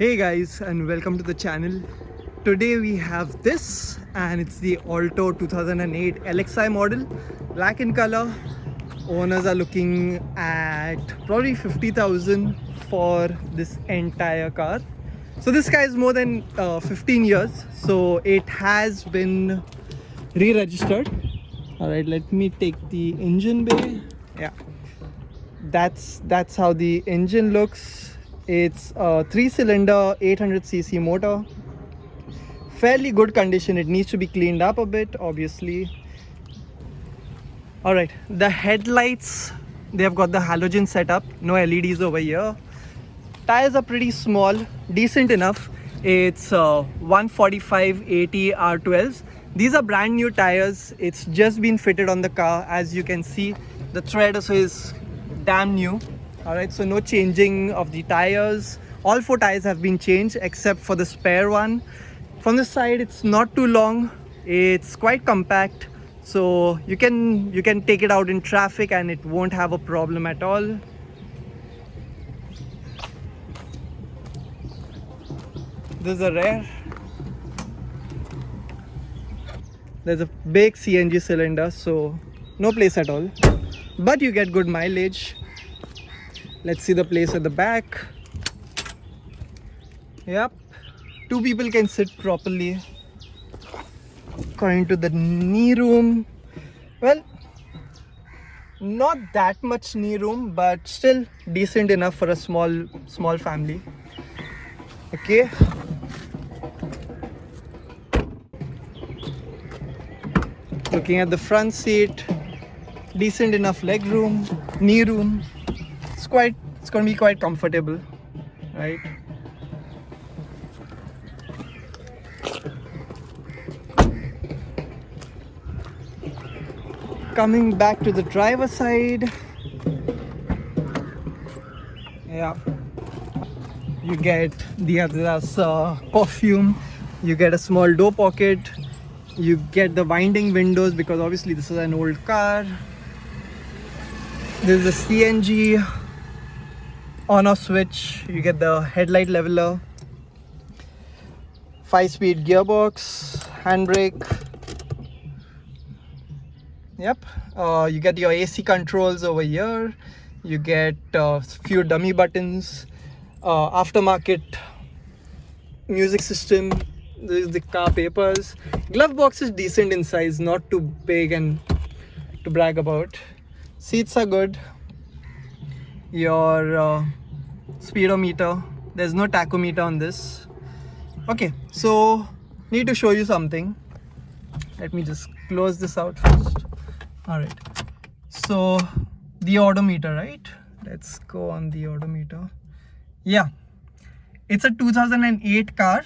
Hey guys, and welcome to the channel. Today we have this, and it's the Alto 2008 LXI model, black in color. Owners are looking at probably 50,000 for this entire car. So this car is more than 15 years, so it has been re-registered. All right, let me take the engine bay. Yeah, that's how the engine looks. It's a 3-cylinder 800cc motor, fairly good condition. It needs to be cleaned up a bit, obviously. All right, the headlights, they have got the halogen setup, no LEDs over here. Tires are pretty small, decent enough. It's 145/80 R12s. These are brand new tires. It's just been fitted on the car. As you can see, the tread also is damn new. All right, so no changing of the tires. All 4 tires have been changed except for the spare one. From the side, it's not too long. It's quite compact, so you can take it out in traffic and it won't have a problem at all. This is the rear. There's a big CNG cylinder, so no place at all, but you get good mileage. Let's see the place at the back. Yep, 2 people can sit properly. Going to the knee room, well, not that much knee room, but still decent enough for a small family. Okay, looking at the front seat, decent enough leg room, knee room. It's going to be quite comfortable, right? Coming back to the driver's side, yeah, you get the Adidas perfume, you get a small door pocket, you get the winding windows because obviously this is an old car. This is the CNG on-off switch. You get the headlight leveler, 5-speed gearbox, handbrake. Yep, you get your AC controls over here. You get a few dummy buttons, aftermarket music system. This is the car papers. Glove box is decent in size, not too big and to brag about. Seats are good. Your speedometer, there's no tachometer on this. Okay, so need to show you something. Let me just close this out first. All right, so the odometer, right? Let's go on the odometer. Yeah, it's a 2008 car,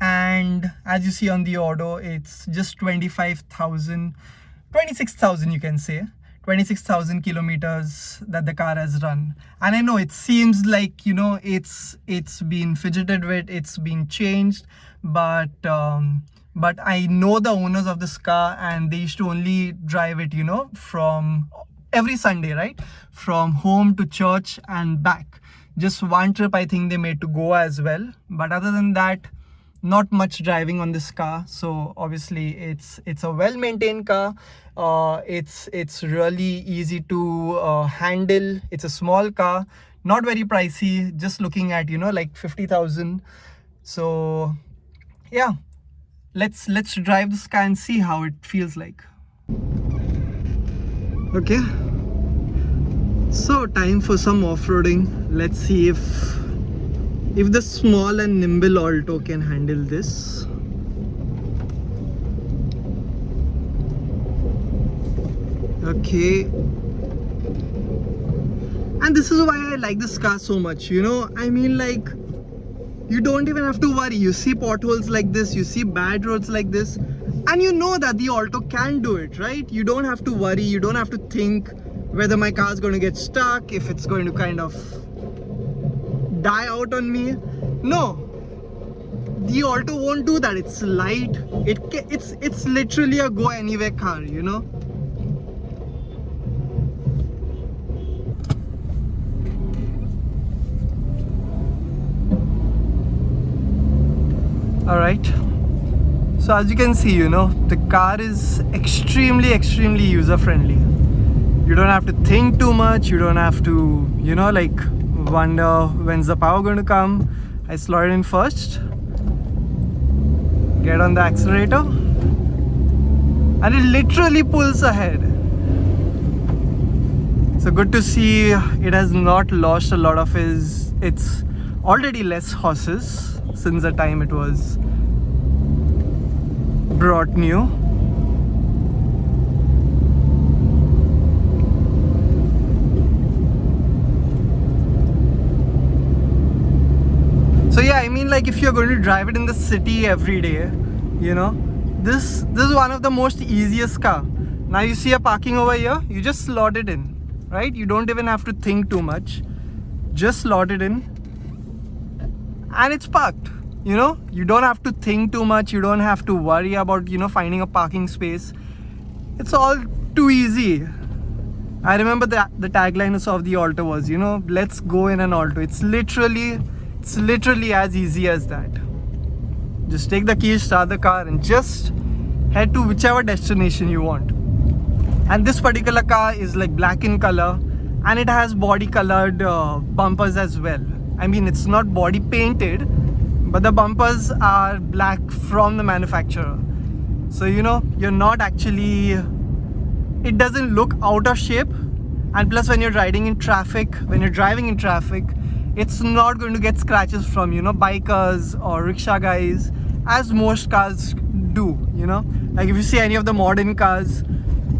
and as you see on the odo, it's just 26,000 you can say, 26,000 kilometers that the car has run. And I know it seems like, you know, it's been fidgeted with, it's been changed, but I know the owners of this car, and they used to only drive it, you know, from every Sunday, right, from home to church and back. Just one trip I think they made to Goa as well, but other than that, not much driving on this car. So obviously it's a well-maintained car. It's really easy to handle. It's a small car, not very pricey, just looking at, you know, like 50,000. So yeah, let's drive this car and see how it feels like. Okay, so time for some off-roading. Let's see if the small and nimble Alto can handle this. Okay, and this is why I like this car so much, you know. I mean, like, you don't even have to worry. You see potholes like this, you see bad roads like this, and you know that the Alto can do it, right? You don't have to worry, you don't have to think whether my car is going to get stuck, if it's going to kind of die out on me. No, the Alto won't do that. It's light, it's literally a go anywhere car, you know. All right. So as you can see, the car is extremely user friendly. You don't have to think too much. You don't have to, like wonder when's the power going to come. I slow it in first. Get on the accelerator. And it literally pulls ahead. So good to see it has not lost a lot of its already less horses since the time it was brought new. So yeah, I mean, like if you're going to drive it in the city every day, this is one of the most easiest car. Now you see a parking over here, you just slot it in, right? You don't even have to think too much. Just slot it in and it's parked. You don't have to think too much. You don't have to worry about, finding a parking space. It's all too easy. I remember the tagline of the Alto was, let's go in an Alto. It's literally as easy as that. Just take the keys, start the car and just head to whichever destination you want. And this particular car is like black in color and it has body colored bumpers as well. I mean, it's not body painted, but the bumpers are black from the manufacturer. So, you're not actually, it doesn't look out of shape. And plus when you're driving in traffic, it's not going to get scratches from, bikers or rickshaw guys, as most cars do, Like if you see any of the modern cars,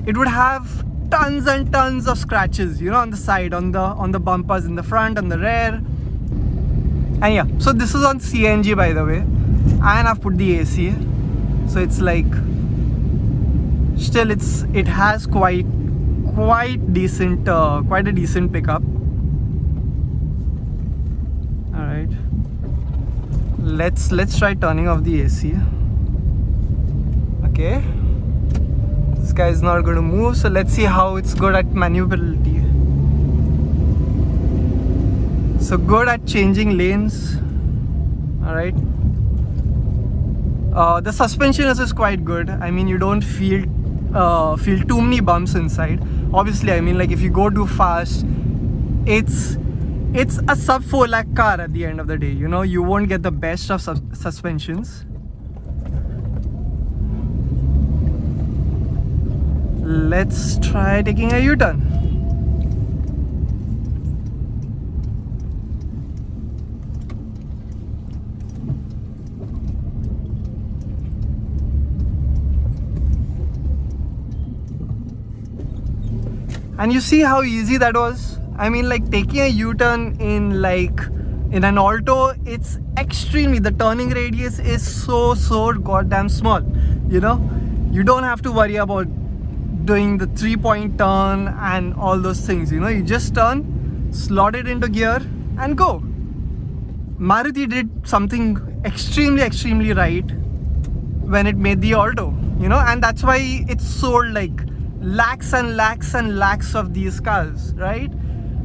it would have tons and tons of scratches, on the side, on the bumpers, in the front, on the rear. And yeah, so this is on CNG by the way, and I've put the AC, so it's like, still it has quite decent, quite a decent pickup. All right, let's try turning off the AC. Okay, this guy is not going to move, so let's see how it's good at maneuverability. So good at changing lanes. All right. The suspension is quite good. I mean, you don't feel too many bumps inside. Obviously, I mean, like if you go too fast, it's a sub 4 lakh car at the end of the day. You won't get the best of suspensions. Let's try taking a U-turn. And you see how easy that was? I mean, like taking a U-turn in an Alto, it's extremely, the turning radius is so goddamn small. You don't have to worry about doing the 3-point turn and all those things. You just turn, slot it into gear and go. Maruti did something extremely right when it made the Alto, and that's why it sold like lakhs and lakhs of these cars, right?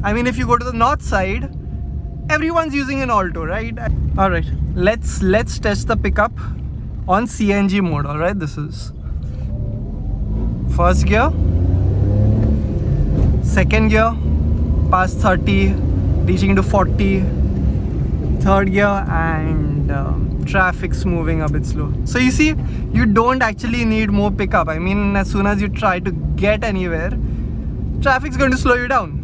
I mean, if you go to the north side, everyone's using an Alto, right? All right, let's test the pickup on CNG mode. All right, this is first gear, second gear, past 30, reaching to 40, third gear, and traffic's moving a bit slow. So you see, you don't actually need more pickup. I mean, as soon as you try to get anywhere, traffic's going to slow you down.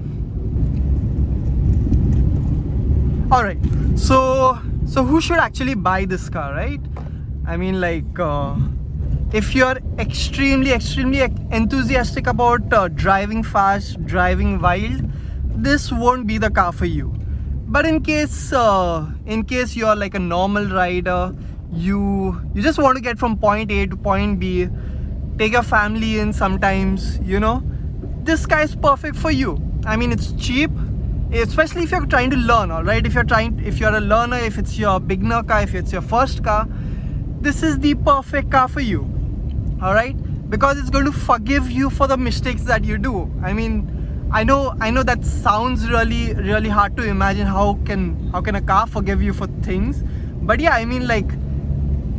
All right, so who should actually buy this car, right? I mean, like if you're extremely enthusiastic about driving fast, driving wild, this won't be the car for you. But in case you're like a normal rider, you just want to get from point A to point B, take your family in sometimes, this car is perfect for you. I mean, it's cheap, especially if you're trying to learn. All right, if you're a learner, if it's your beginner car, if it's your first car, this is the perfect car for you. All right, because it's going to forgive you for the mistakes that you do. I mean, I know that sounds really hard to imagine. How can a car forgive you for things? But yeah, I mean, like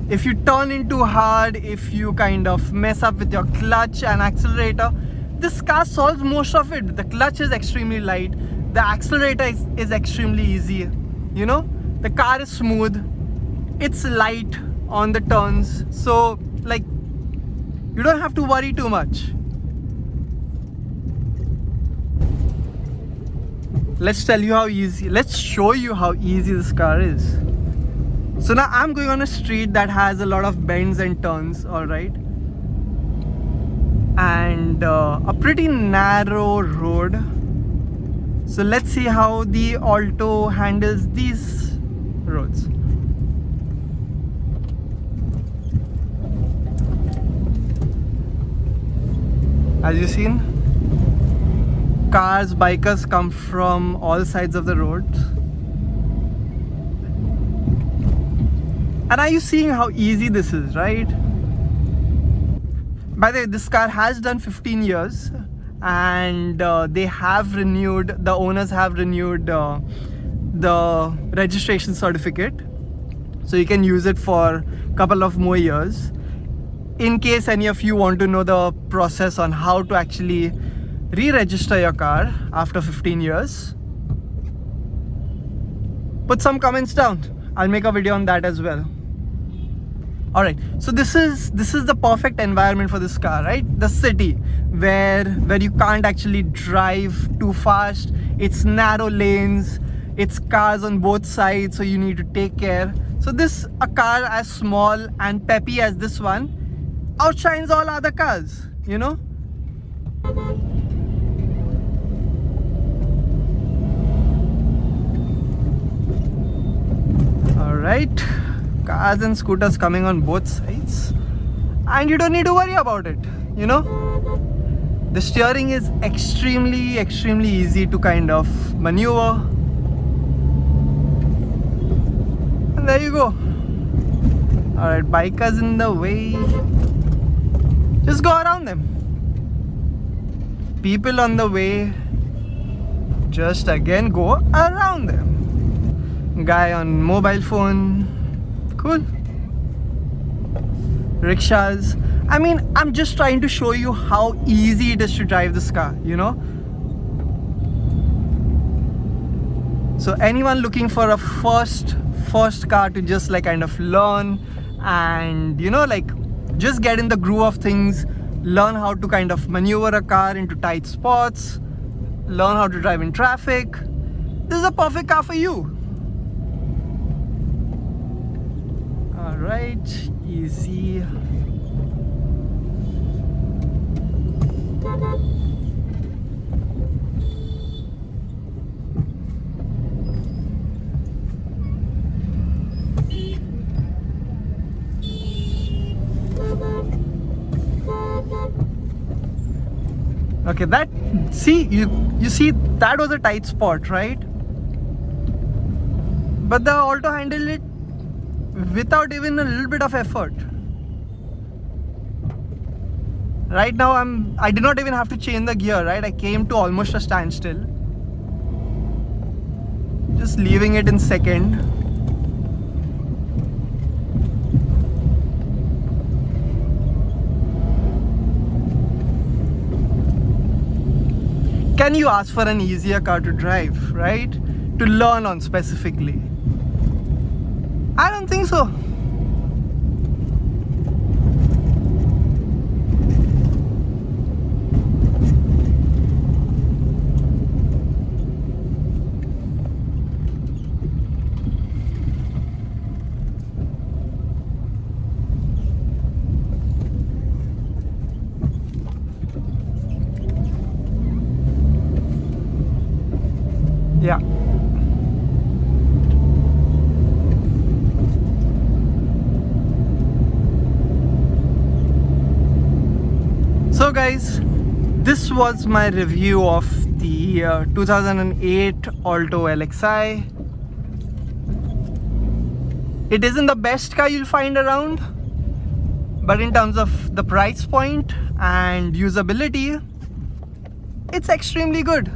If you turn in too hard, if you kind of mess up with your clutch and accelerator, this car solves most of it. The clutch is extremely light, the accelerator is extremely easy, you know, the car is smooth, it's light on the turns, so like you don't have to worry too much. Let's show you how easy this car is. So now I'm going on a street that has a lot of bends and turns, alright, and a pretty narrow road. So let's see how the Alto handles these roads. As you've seen, cars, bikers come from all sides of the road. And are you seeing how easy this is, right? By the way, this car has done 15 years and the owners have renewed the registration certificate. So you can use it for a couple of more years. In case any of you want to know the process on how to actually re-register your car after 15 years, put some comments down. I'll make a video on that as well. Alright, so this is the perfect environment for this car, right? The city where you can't actually drive too fast. It's narrow lanes, it's cars on both sides, so you need to take care. So a car as small and peppy as this one outshines all other cars, you know? Alright, cars and scooters coming on both sides, and you don't need to worry about it, you know? The steering is extremely easy to kind of maneuver. And there you go. Alright, bikers in the way, just go around them. People on the way, just again go around them. Guy on mobile phone, cool. Rickshaws. I mean, I'm just trying to show you how easy it is to drive this car, you know. So anyone looking for a first car to just like kind of learn and, you know, like just get in the groove of things, learn how to kind of maneuver a car into tight spots, learn how to drive in traffic, this is a perfect car for you. Alright, easy. Okay, you see that was a tight spot, right? But the Alto handled it without even a little bit of effort. Right now I did not even have to change the gear, right? I came to almost a standstill. Just leaving it in second. Can you ask for an easier car to drive, right? To learn on specifically? I don't think so. Yeah. So guys, this was my review of the 2008 Alto LXI. It isn't the best car you'll find around, but in terms of the price point and usability, it's extremely good.